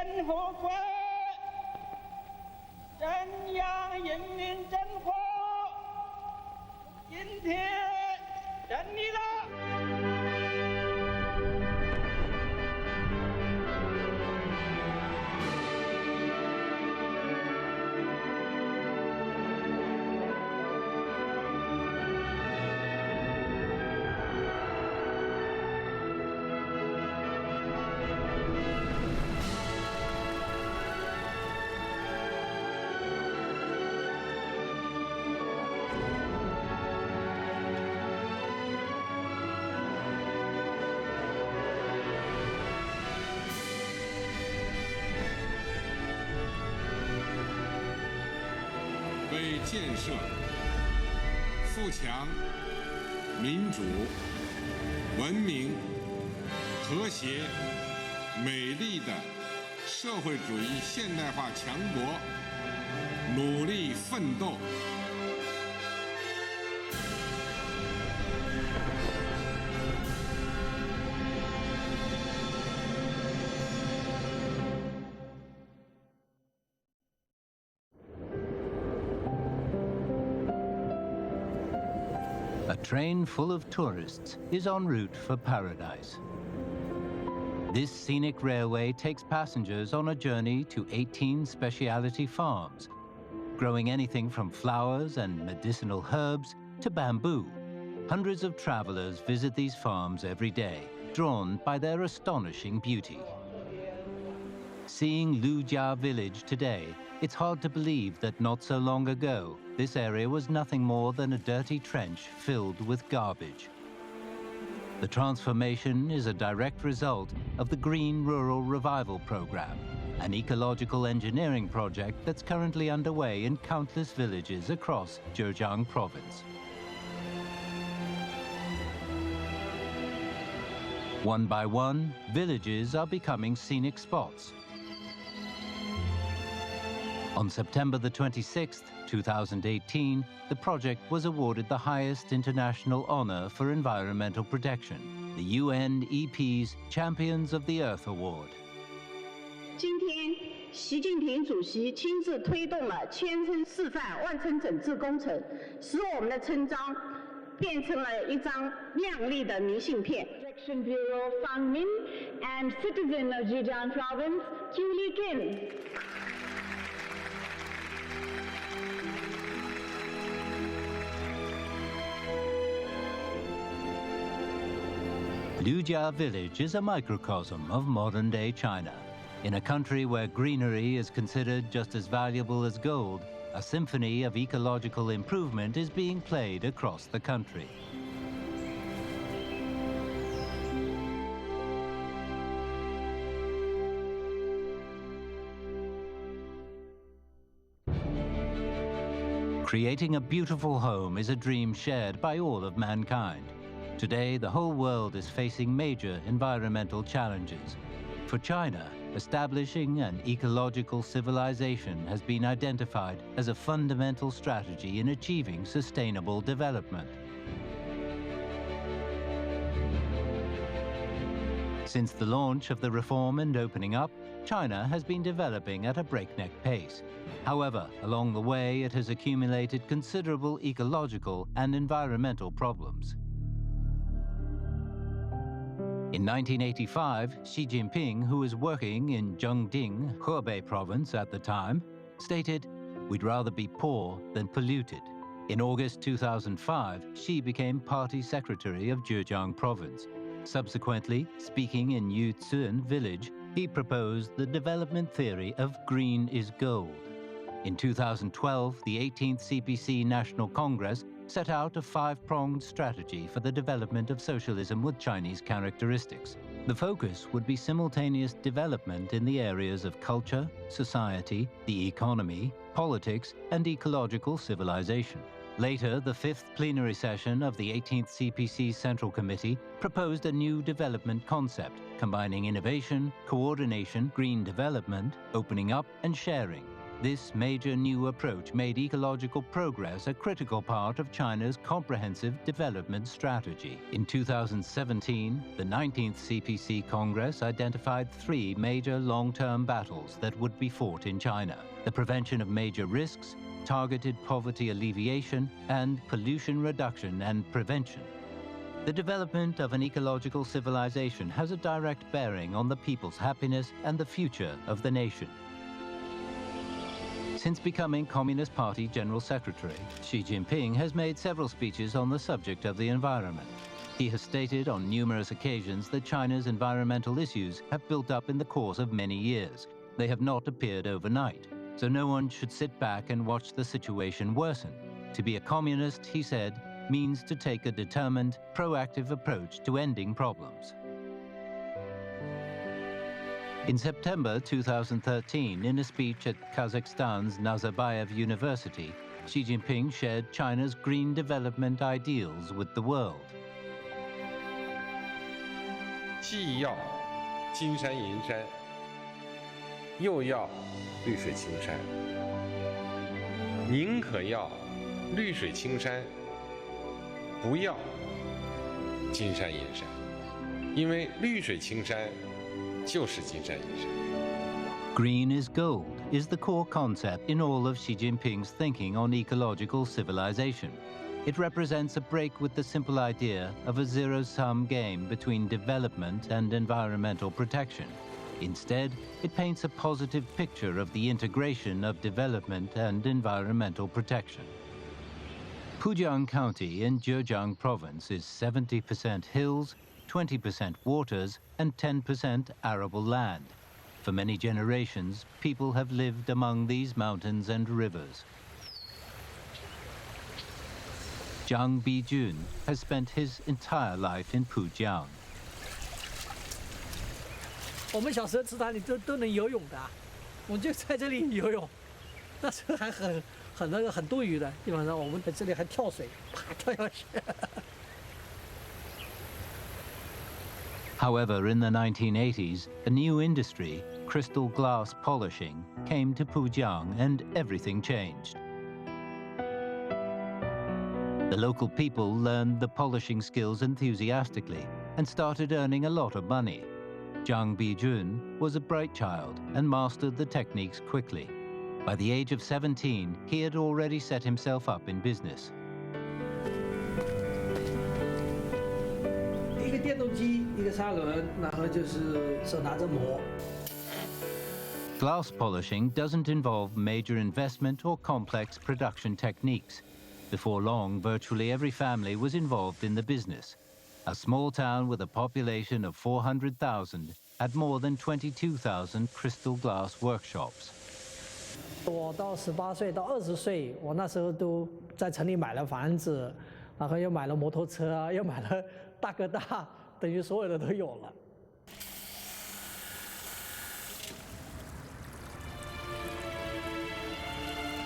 政府会中央人民政府今天成立了。为建设富强、民主、文明、和谐、美丽的社会主义现代化强国努力奋斗。A train full of tourists is en route for paradise. This scenic railway takes passengers on a journey to 18 specialty farms, growing anything from flowers and medicinal herbs to bamboo. Hundreds of travelers visit these farms every day, drawn by their astonishing beauty. Seeing Lujia village today, it's hard to believe that not so long ago, this area was nothing more than a dirty trench filled with garbage. The transformation is a direct result of the Green Rural Revival Program, an ecological engineering project that's currently underway in countless villages across Zhejiang province. One by one, villages are becoming scenic spots. On September the 26th, 2018, the project was awarded the highest international honor for environmental protection, the UNEP's Champions of the Earth Award. 今天，习近平主席亲自推动了千村示范、万村整治工程，使我们的村庄变成了一张亮丽的明信片。Protection Bureau Fang Min and citizen of Zhejiang Province, Julie Kim. Lujia village is a microcosm of modern-day China. In a country where greenery is considered just as valuable as gold, a symphony of ecological improvement is being played across the country. Creating a beautiful home is a dream shared by all of mankind. Today, the whole world is facing major environmental challenges. For China, establishing an ecological civilization has been identified as a fundamental strategy in achieving sustainable development. Since the launch of the reform and opening up, China has been developing at a breakneck pace. However, along the way, it has accumulated considerable ecological and environmental problems. In 1985, Xi Jinping, who was working in Zhengding, Hebei province at the time, stated, "We'd rather be poor than polluted." In August 2005, Xi became party secretary of Zhejiang province. Subsequently, speaking in Yuzun village, he proposed the development theory of green is gold. In 2012, the 18th CPC National Congress set out a five-pronged strategy for the development of socialism with Chinese characteristics. The focus would be simultaneous development in the areas of culture, society, the economy, politics, and ecological civilization. Later, the fifth plenary session of the 18th CPC Central Committee proposed a new development concept, combining innovation, coordination, green development, opening up, and sharing. This major new approach made ecological progress a critical part of China's comprehensive development strategy. In 2017, the 19th CPC Congress identified 3 major long-term battles that would be fought in China: the prevention of major risks, targeted poverty alleviation, and pollution reduction and prevention. The development of an ecological civilization has a direct bearing on the people's happiness and the future of the nation. Since becoming Communist Party General Secretary, Xi Jinping has made several speeches on the subject of the environment. He has stated on numerous occasions that China's environmental issues have built up in the course of many years. They have not appeared overnight, so no one should sit back and watch the situation worsen. To be a communist, he said, means to take a determined, proactive approach to ending problems. In September 2013, in a speech at Kazakhstan's Nazarbayev University, Xi Jinping shared China's green development ideals with the world. 既要金山银山，又要绿水青山。宁可要绿水青山，不要金山银山，因为绿水青山就是金山银山。 Green is gold is the core concept in all of Xi Jinping's thinking on ecological civilization. It represents a break with the simple idea of a zero-sum game between development and environmental protection. Instead, it paints a positive picture of the integration of development and environmental protection. Pujiang County in Zhejiang Province is 70% hills, 20% waters, and 10% arable land. For many generations, people have lived among these mountains and rivers. Zhang Bijun has spent his entire life in Pujiang. 我们小时候池塘里都能游泳的，我们就在这里游泳，那时候还很多鱼的，基本上我们在这里还跳水，啪跳下去。However, in the 1980s, a new industry, crystal glass polishing, came to Pujiang and everything changed. The local people learned the polishing skills enthusiastically and started earning a lot of money. Zhang Bijun was a bright child and mastered the techniques quickly. By the age of 17, he had already set himself up in business. 一个电动机，一个砂轮，然后就是手拿着磨。 Glass polishing doesn't involve major investment or complex production techniques. Before long, virtually every family was involved in the business. A small town with a population of 400,000 had more than 22,000 crystal glass workshops. 我到18岁到20岁，我那时候都在城里买了房子，然后又买了摩托车，又买了大哥大，等于所有的都有了。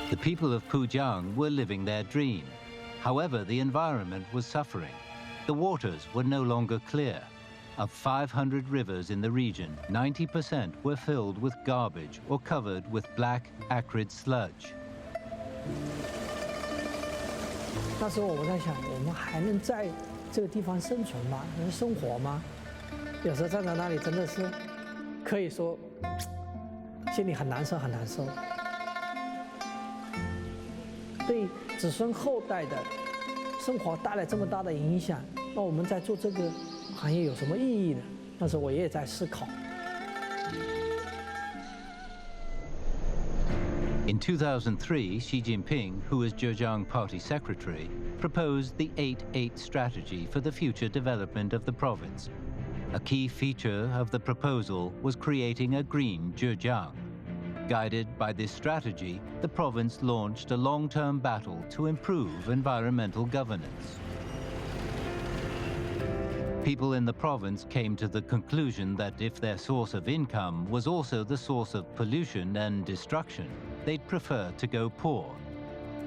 The people of Pujiang were living their dream. However, the environment was suffering. The waters were no longer clear. Of 500 rivers in the region, 90% were filled with garbage or covered with black, acrid sludge. 那时候我在想，我们还能在这个地方生存吗？能生活吗？有时候站在那里，真的是可以说心里很难受，很难受。 对子孙后代的生活带来这么大的影响，那我们在做这个行业有什么意义呢？那时候我也在思考。 In 2003, Xi Jinping, who was Zhejiang Party Secretary, proposed the 8-8 strategy for the future development of the province. A key feature of the proposal was creating a green Zhejiang. Guided by this strategy, the province launched a long-term battle to improve environmental governance. People in the province came to the conclusion that if their source of income was also the source of pollution and destruction, they'd prefer to go poor.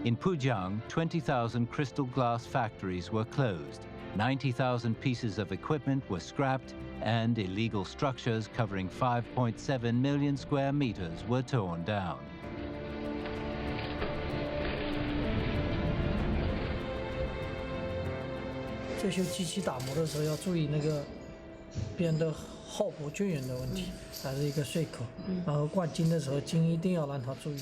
In Pujiang, 20,000 crystal glass factories were closed, 90,000 pieces of equipment were scrapped, and illegal structures covering 5.7 million square meters were torn down. 在修机器打磨的时候要注意那个边的厚薄均匀的问题，还是一个碎口。然后灌金的时候，金一定要让它注意。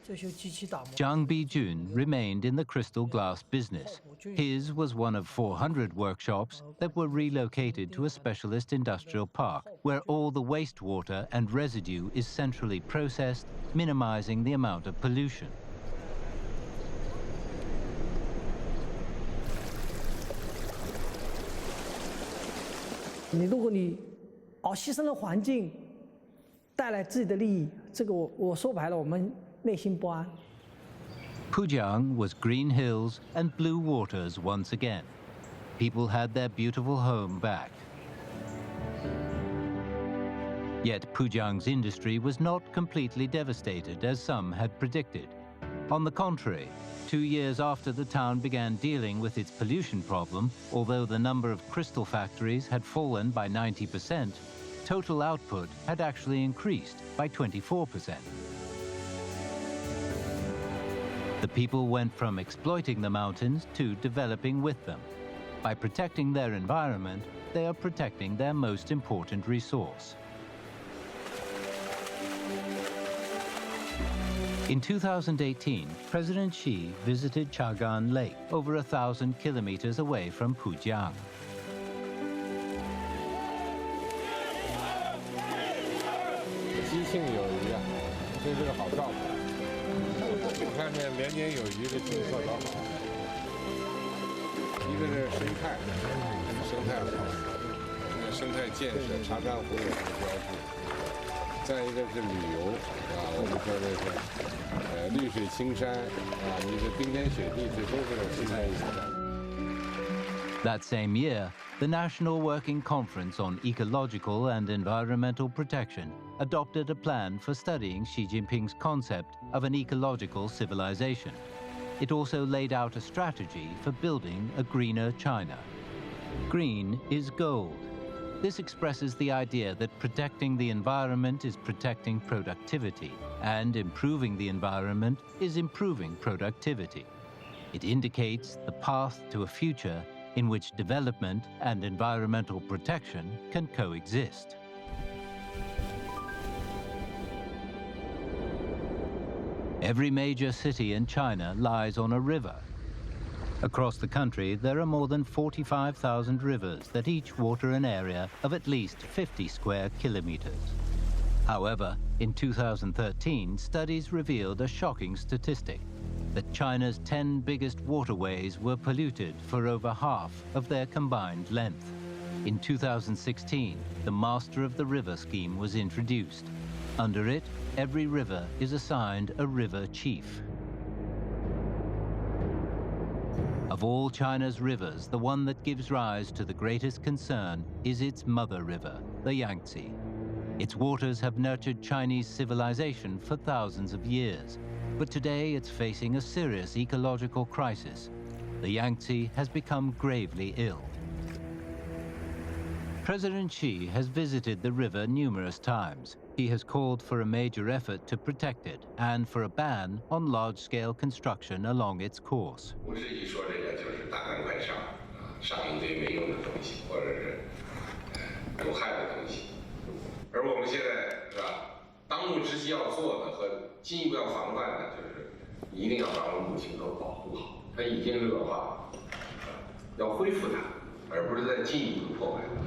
在修机器打磨。Zhang Bijun remained in the crystal glass business. His was one of 400 workshops that were relocated to a specialist industrial park, where all the wastewater and residue is centrally processed, minimizing the amount of pollution. 如果你牺牲了环境，带来自己的利益，这个我说白了，我们内心不安。Pujiang was green hills and blue waters once again. People had their beautiful home back. Yet Pujiang's industry was not completely devastated as some had predicted. On the contrary, 2 years after the town began dealing with its pollution problem, although the number of crystal factories had fallen by 90%, total output had actually increased by 24%. The people went from exploiting the mountains to developing with them. By protecting their environment, they are protecting their most important resource. In 2018, President Xi visited Chagan Lake, over 1,000 kilometers away from Pujiang. 吉庆有余啊，这是个好兆头。我看这连年有余的景色多好。一个是生态，生态好，生态建设，茶干湖有个标志。再一个是旅游啊，我们说这是绿水青山啊，你这冰天雪地，这都是有生态意义的。 That same year, the National Working Conference on Ecological and Environmental Protection adopted a plan for studying Xi Jinping's concept of an ecological civilization. It also laid out a strategy for building a greener China. Green is gold. This expresses the idea that protecting the environment is protecting productivity, and improving the environment is improving productivity. It indicates the path to a future in which development and environmental protection can coexist. Every major city in China lies on a river. Across the country, there are more than 45,000 rivers that each water an area of at least 50 square kilometers. However, in 2013, studies revealed a shocking statistic: that China's 10 biggest waterways were polluted for over half of their combined length. In 2016, the Master of the River scheme was introduced. Under it, every river is assigned a river chief. Of all China's rivers, the one that gives rise to the greatest concern is its mother river, the Yangtze. Its waters have nurtured Chinese civilization for thousands of years. But today it's facing a serious ecological crisis. The Yangtze has become gravely ill. President Xi has visited the river numerous times. He has called for a major effort to protect it and for a ban on large-scale construction along its course. 不是一说这个就是大干快上，上一堆没用的东西，或者是有害的东西。而我们现在是吧？ 当务之急要做的和进一步要防范的，就是一定要把我们母亲河保护好。它已经恶化，要恢复它，而不是再进一步破坏它。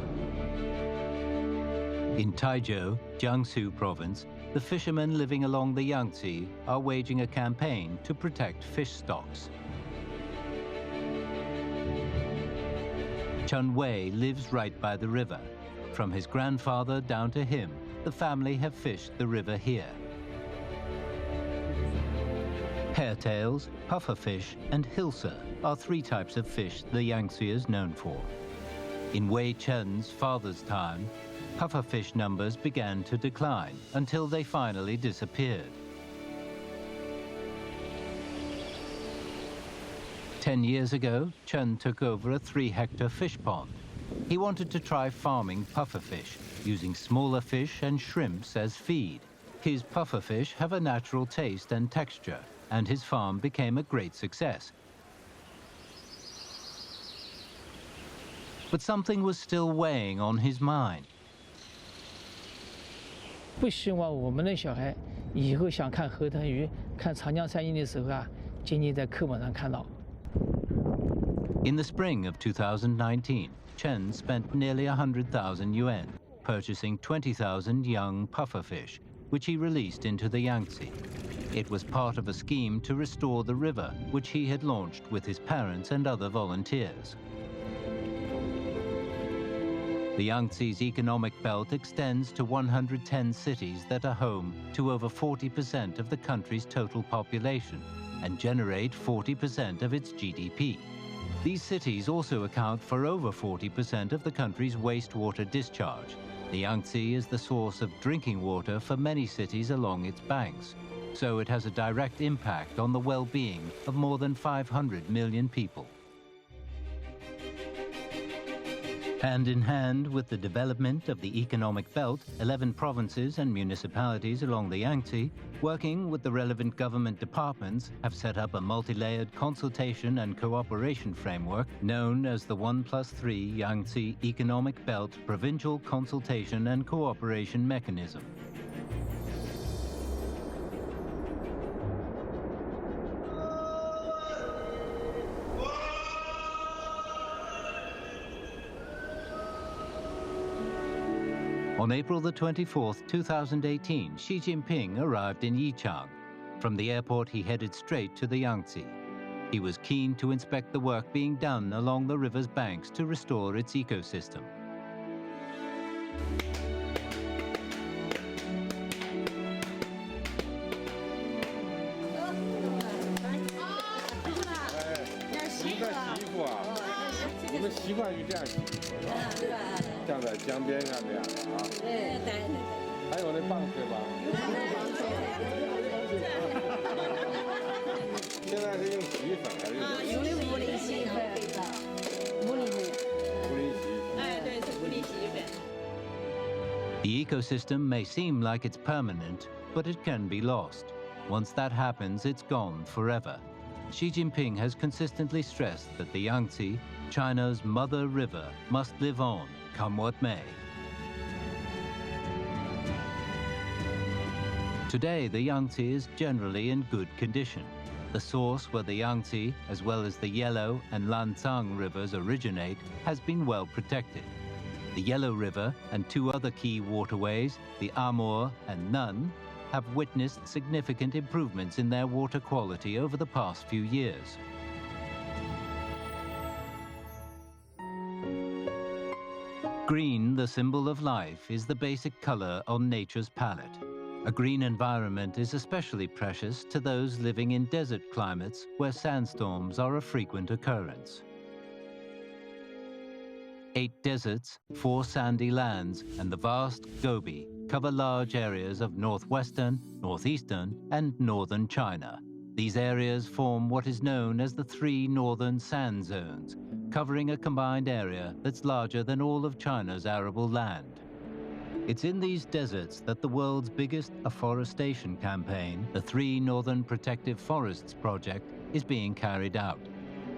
In Taizhou, Jiangsu province, the fishermen living along the Yangtze are waging a campaign to protect fish stocks. Chun Wei lives right by the river. From his grandfather down to him, the family have fished the river here. Hairtails, pufferfish, and hilsa are 3 types of fish the Yangtze is known for. In Wei Chen's father's time, pufferfish numbers began to decline until they finally disappeared. 10 years ago, Chen took over a 3-hectare fish pond. He wanted to try farming pufferfish, using smaller fish and shrimps as feed. His pufferfish have a natural taste and texture, and his farm became a great success. But something was still weighing on his mind. 不希望我们的小孩以后想看河豚鱼、看长江三鹰的时候啊，仅仅在课本上看到。 In the spring of 2019, Chen spent nearly 100,000 yuan purchasing 20,000 young pufferfish, which he released into the Yangtze. It was part of a scheme to restore the river, which he had launched with his parents and other volunteers. The Yangtze's economic belt extends to 110 cities that are home to over 40% of the country's total population and generate 40% of its GDP. These cities also account for over 40% of the country's wastewater discharge. The Yangtze is the source of drinking water for many cities along its banks, so it has a direct impact on the well-being of more than 500 million people. Hand in hand with the development of the economic belt, 11 provinces and municipalities along the Yangtze, working with the relevant government departments, have set up a multi-layered consultation and cooperation framework known as the 1+3 Yangtze Economic Belt Provincial Consultation and Cooperation Mechanism. On April the 24th, 2018, Xi Jinping arrived in Yichang. From the airport, he headed straight to the Yangtze. He was keen to inspect the work being done along the river's banks to restore its ecosystem. The ecosystem may seem like it's permanent, but it can be lost. Once that happens, it's gone forever. Xi Jinping has consistently stressed that the Yangtze, China's mother river, must live on, come what may. Today, the Yangtze is generally in good condition. The source where the Yangtze, as well as the Yellow and Lancang rivers originate, has been well protected. The Yellow River and two other key waterways, the Amur and Nun, have witnessed significant improvements in their water quality over the past few years. Green, the symbol of life, is the basic color on nature's palette. A green environment is especially precious to those living in desert climates where sandstorms are a frequent occurrence. 8 deserts, 4 sandy lands, and the vast Gobi cover large areas of northwestern, northeastern, and northern China. These areas form what is known as the 3 northern sand zones, covering a combined area that's larger than all of China's arable land. It's in these deserts that the world's biggest afforestation campaign, the 3 Northern Protective Forests Project, is being carried out.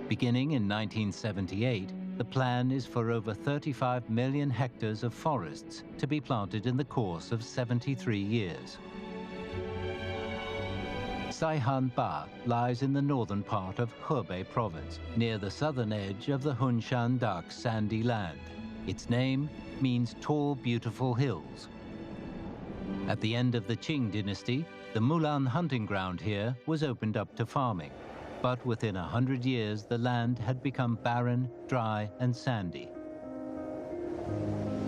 Beginning in 1978, the plan is for over 35 million hectares of forests to be planted in the course of 73 years. Saihanba lies in the northern part of Hebei province, near the southern edge of the Hunshan Dak sandy land. Its name means tall, beautiful hills. At the end of the Qing dynasty, the Mulan hunting ground here was opened up to farming. But within 100 years, the land had become barren, dry, and sandy.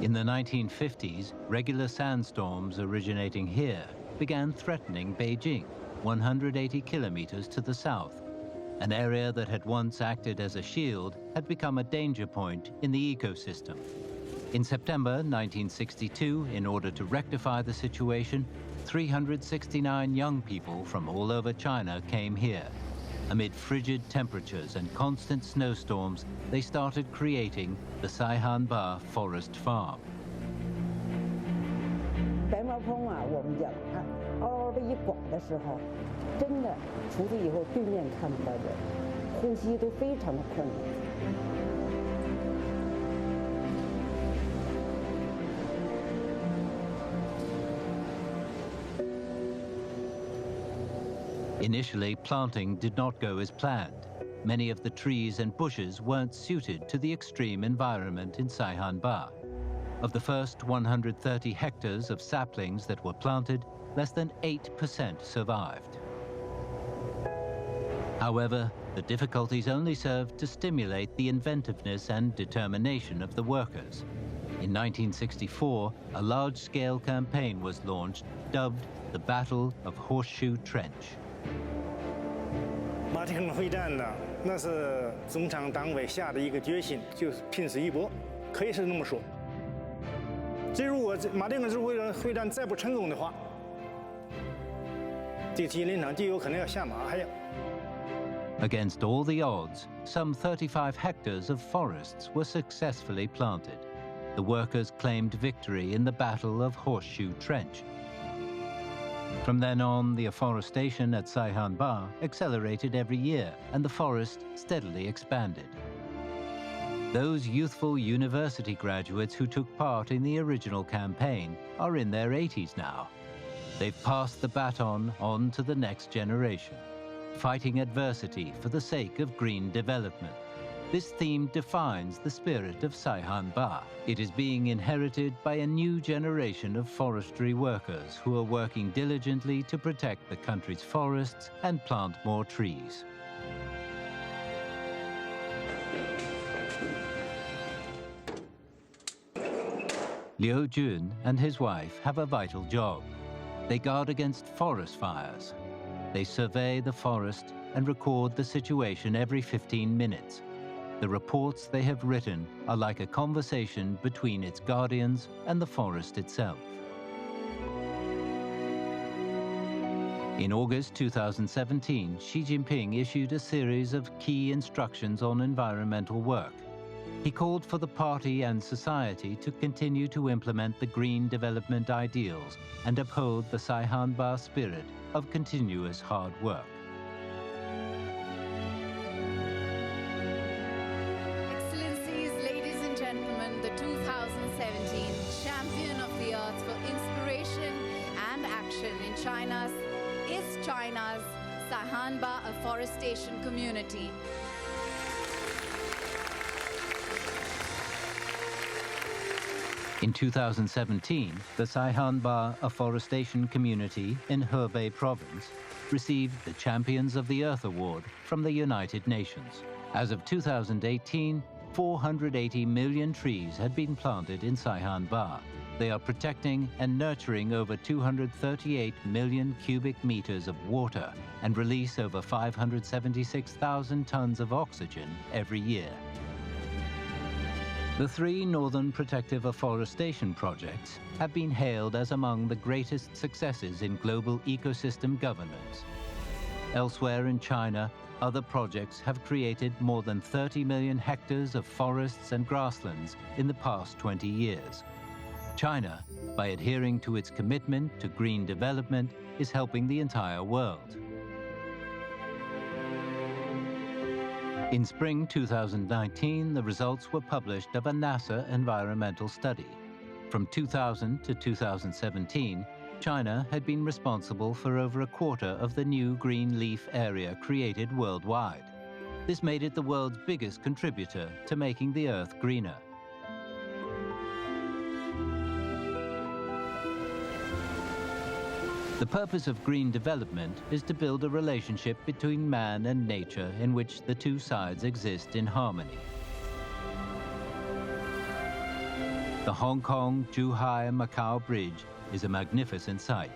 In the 1950s, regular sandstorms originating here began threatening Beijing, 180 kilometers to the south. An area that had once acted as a shield had become a danger point in the ecosystem. In September 1962, in order to rectify the situation, 369 young people from all over China came here. Amid frigid temperatures and constant snowstorms, they started creating the Saihanba Forest Farm. 白毛峰啊，我们讲它嗷嗷的一刮的时候，真的出去以后对面看不到人，呼吸都非常的困难。Initially, planting did not go as planned. Many of the trees and bushes weren't suited to the extreme environment in Saihanba. Of the first 130 hectares of saplings that were planted, less than 8% survived. However, the difficulties only served to stimulate the inventiveness and determination of the workers. In 1964, a large-scale campaign was launched, dubbed the Battle of Horseshoe Trench. 马蹄坑会战呢，那是中央党委下的一个决心，就是拼死一搏，可以是这么说。这如果马蹄坑会战再不成功的话，这吉林省就有可能要下马还要。 Against all the odds, some 35 hectares of forests were successfully planted. The workers claimed victory in the Battle of Horseshoe Trench. From then on, the afforestation at Saihanba accelerated every year, and the forest steadily expanded. Those youthful university graduates who took part in the original campaign are in their 80s now. They've passed the baton on to the next generation, fighting adversity for the sake of green development. This theme defines the spirit of Saihanba. It is being inherited by a new generation of forestry workers who are working diligently to protect the country's forests and plant more trees. Liu Jun and his wife have a vital job. They guard against forest fires. They survey the forest and record the situation every 15 minutes. The reports they have written are like a conversation between its guardians and the forest itself. In August 2017, Xi Jinping issued a series of key instructions on environmental work. He called for the party and society to continue to implement the green development ideals and uphold the Saihanba spirit of continuous hard work. Excellencies, ladies and gentlemen, the 2017 Champion of the Earth for Inspiration and Action in China's Saihanba Afforestation Community. In 2017, the Saihanba Afforestation Community in Hebei Province received the Champions of the Earth Award from the United Nations. As of 2018, 480 million trees had been planted in Saihanba. They are protecting and nurturing over 238 million cubic meters of water and release over 576,000 tons of oxygen every year. The three Northern Protective Afforestation projects have been hailed as among the greatest successes in global ecosystem governance. Elsewhere in China, other projects have created more than 30 million hectares of forests and grasslands in the past 20 years. China, by adhering to its commitment to green development, is helping the entire world. In spring 2019, the results were published of a NASA environmental study. From 2000 to 2017, China had been responsible for over a quarter of the new green leaf area created worldwide. This made it the world's biggest contributor to making the Earth greener. The purpose of green development is to build a relationship between man and nature in which the two sides exist in harmony. The Hong Kong-Zhuhai-Macau Bridge is a magnificent sight.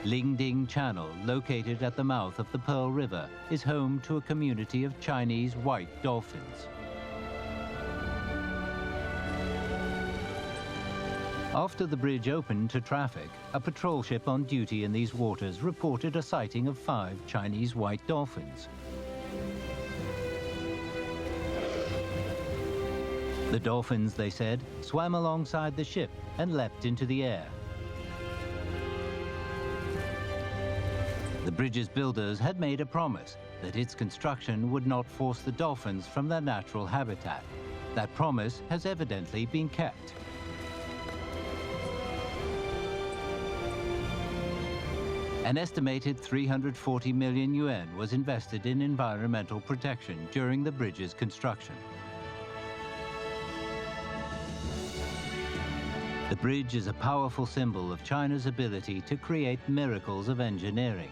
Lingding Channel, located at the mouth of the Pearl River, is home to a community of Chinese white dolphins. After the bridge opened to traffic, a patrol ship on duty in these waters reported a sighting of 5 Chinese white dolphins. The dolphins, they said, swam alongside the ship and leapt into the air. The bridge's builders had made a promise that its construction would not force the dolphins from their natural habitat. That promise has evidently been kept. An estimated 340 million yuan was invested in environmental protection during the bridge's construction. The bridge is a powerful symbol of China's ability to create miracles of engineering.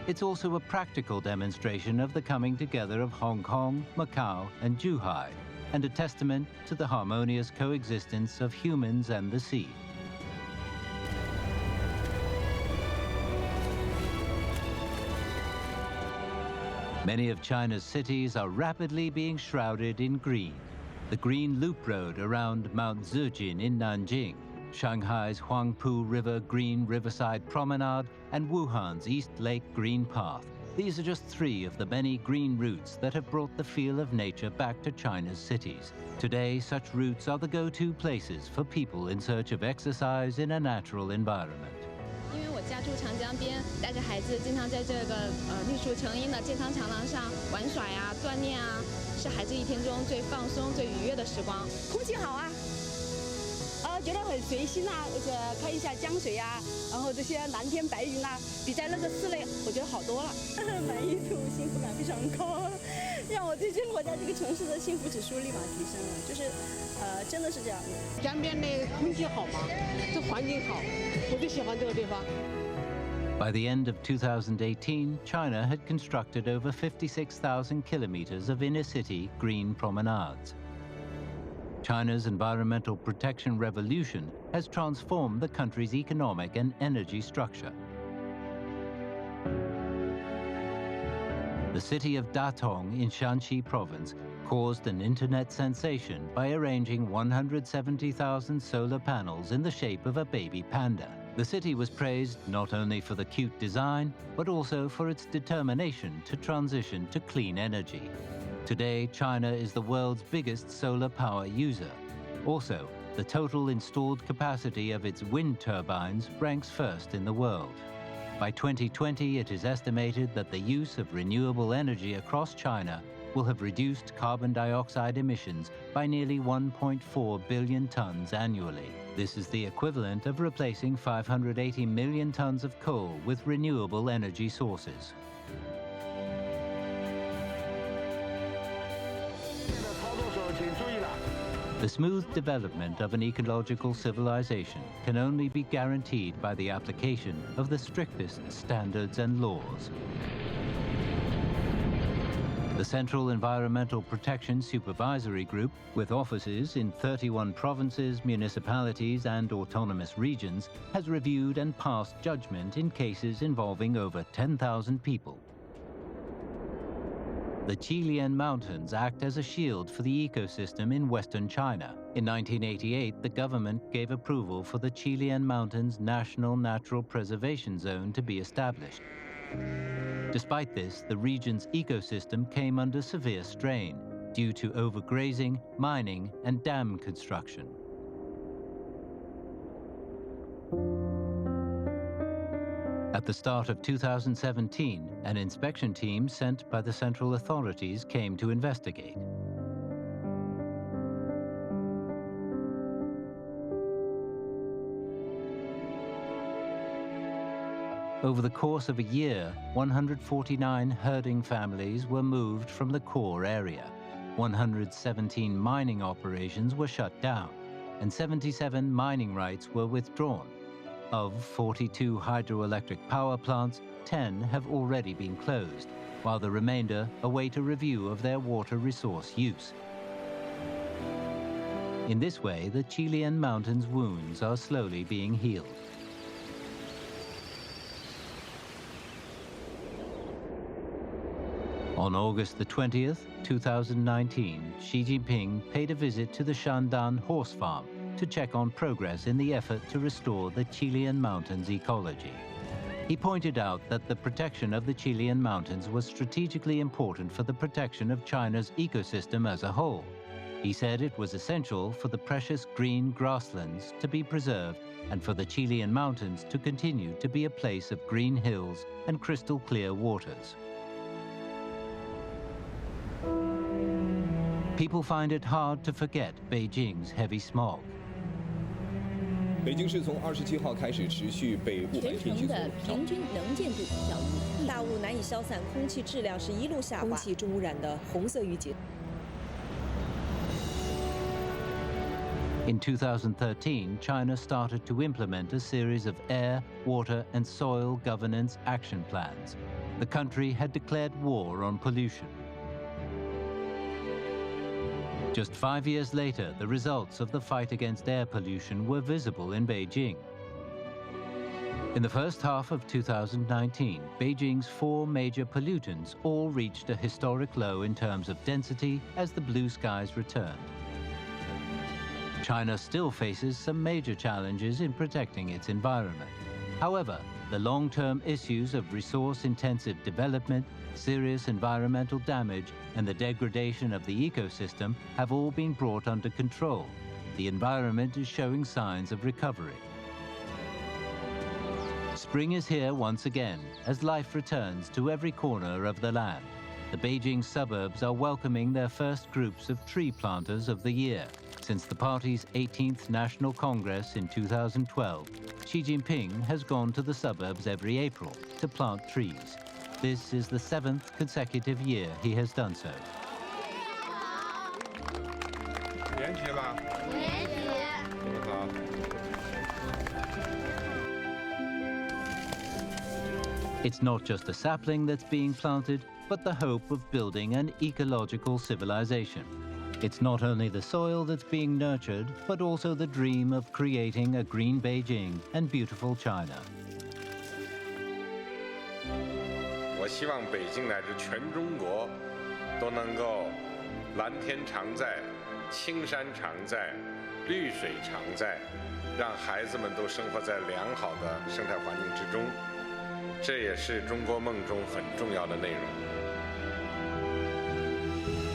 It's also a practical demonstration of the coming together of Hong Kong, Macau, and Zhuhai, and a testament to the harmonious coexistence of humans and the sea. Many of China's cities are rapidly being shrouded in green. The Green Loop Road around Mount Zejin in Nanjing, Shanghai's Huangpu River Green Riverside Promenade, and Wuhan's East Lake Green Path. These are just three of the many green routes that have brought the feel of nature back to China's cities. Today, such routes are the go-to places for people in search of exercise in a natural environment. 因为我家住长江边，带着孩子经常在这个绿树成荫的健康长廊上玩耍呀、锻炼啊，是孩子一天中最放松、最愉悦的时光。空气好啊，觉得很随心啊，而且看一下江水啊，然后这些蓝天白云啊，比在那个室内我觉得好多了。满意度、幸福感非常高，让我对生活在这个城市的幸福指数立马提升了，就是真的是这样的。江边的空气好嘛，这环境好，我就喜欢这个地方。 By the end of 2018, China had constructed over 56,000 kilometers of inner-city green promenades. China's environmental protection revolution has transformed the country's economic and energy structure. The city of Datong in Shanxi province caused an internet sensation by arranging 170,000 solar panels in the shape of a baby panda. The city was praised not only for the cute design, but also for its determination to transition to clean energy. Today, China is the world's biggest solar power user. Also, the total installed capacity of its wind turbines ranks first in the world. By 2020, it is estimated that the use of renewable energy across China will have reduced carbon dioxide emissions by nearly 1.4 billion tons annually. This is the equivalent of replacing 580 million tons of coal with renewable energy sources. The smooth development of an ecological civilization can only be guaranteed by the application of the strictest standards and laws. The Central Environmental Protection Supervisory Group, with offices in 31 provinces, municipalities, and autonomous regions, has reviewed and passed judgment in cases involving over 10,000 people. The Qilian Mountains act as a shield for the ecosystem in western China. In 1988, the government gave approval for the Qilian Mountains National Natural Preservation Zone to be established. Despite this, the region's ecosystem came under severe strain due to overgrazing, mining, and dam construction. At the start of 2017, an inspection team sent by the central authorities came to investigate. Over the course of a year, 149 herding families were moved from the core area. 117 mining operations were shut down, and 77 mining rights were withdrawn. Of 42 hydroelectric power plants, 10 have already been closed, while the remainder await a review of their water resource use. In this way, the Qilian Mountains' wounds are slowly being healed. On August the 20th, 2019, Xi Jinping paid a visit to the Shandan horse farm to check on progress in the effort to restore the Qilian Mountains' ecology. He pointed out that the protection of the Qilian Mountains was strategically important for the protection of China's ecosystem as a whole. He said it was essential for the precious green grasslands to be preserved and for the Qilian Mountains to continue to be a place of green hills and crystal clear waters. People find it hard to forget Beijing's heavy smog. 北京市从27号开始持续被雾霾天气所笼罩。平均能见度小于大雾难以消散，空气质量是一路下滑，空气重污染的红色预警。In 2013, China started to implement a series of air, water, and soil governance action plans. The country had declared war on pollution. Just 5 years later, the results of the fight against air pollution were visible in Beijing. In the first half of 2019, Beijing's 4 major pollutants all reached a historic low in terms of density as the blue skies returned. China still faces some major challenges in protecting its environment. However, the long-term issues of resource-intensive development, serious environmental damage, and the degradation of the ecosystem have all been brought under control. The environment is showing signs of recovery. Spring is here once again as life returns to every corner of the land. The Beijing suburbs are welcoming their first groups of tree planters of the year. Since the party's 18th National Congress in 2012, Xi Jinping has gone to the suburbs every April to plant trees. This is the 7th consecutive year he has done so. It's not just a sapling that's being planted, but the hope of building an ecological civilization. It's not only the soil that's being nurtured, but also the dream of creating a green Beijing and beautiful China. 我希望北京乃至全中国都能够蓝天常在、青山常在、绿水常在，让孩子们都生活在良好的生态环境之中。这也是中国梦中很重要的内容。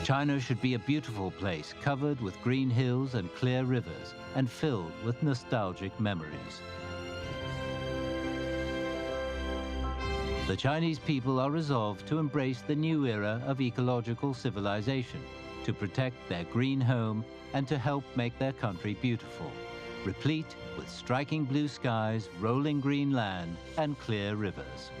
China should be a beautiful place covered with green hills and clear rivers and filled with nostalgic memories. The Chinese people are resolved to embrace the new era of ecological civilization, to protect their green home and to help make their country beautiful, replete with striking blue skies, rolling green land and clear rivers.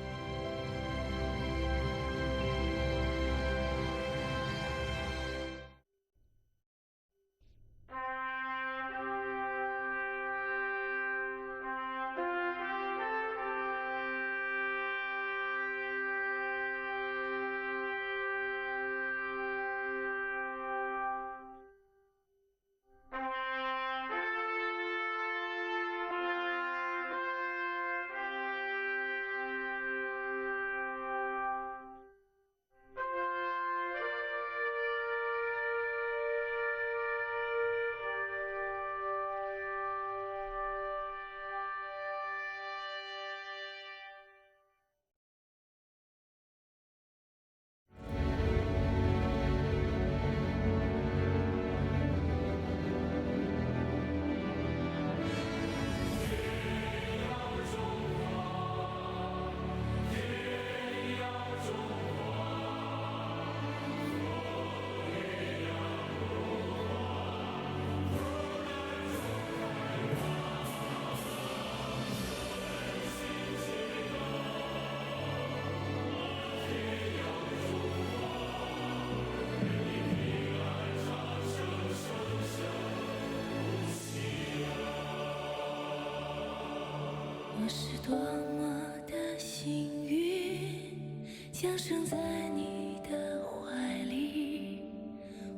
降生在你的怀里，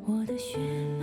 我的血。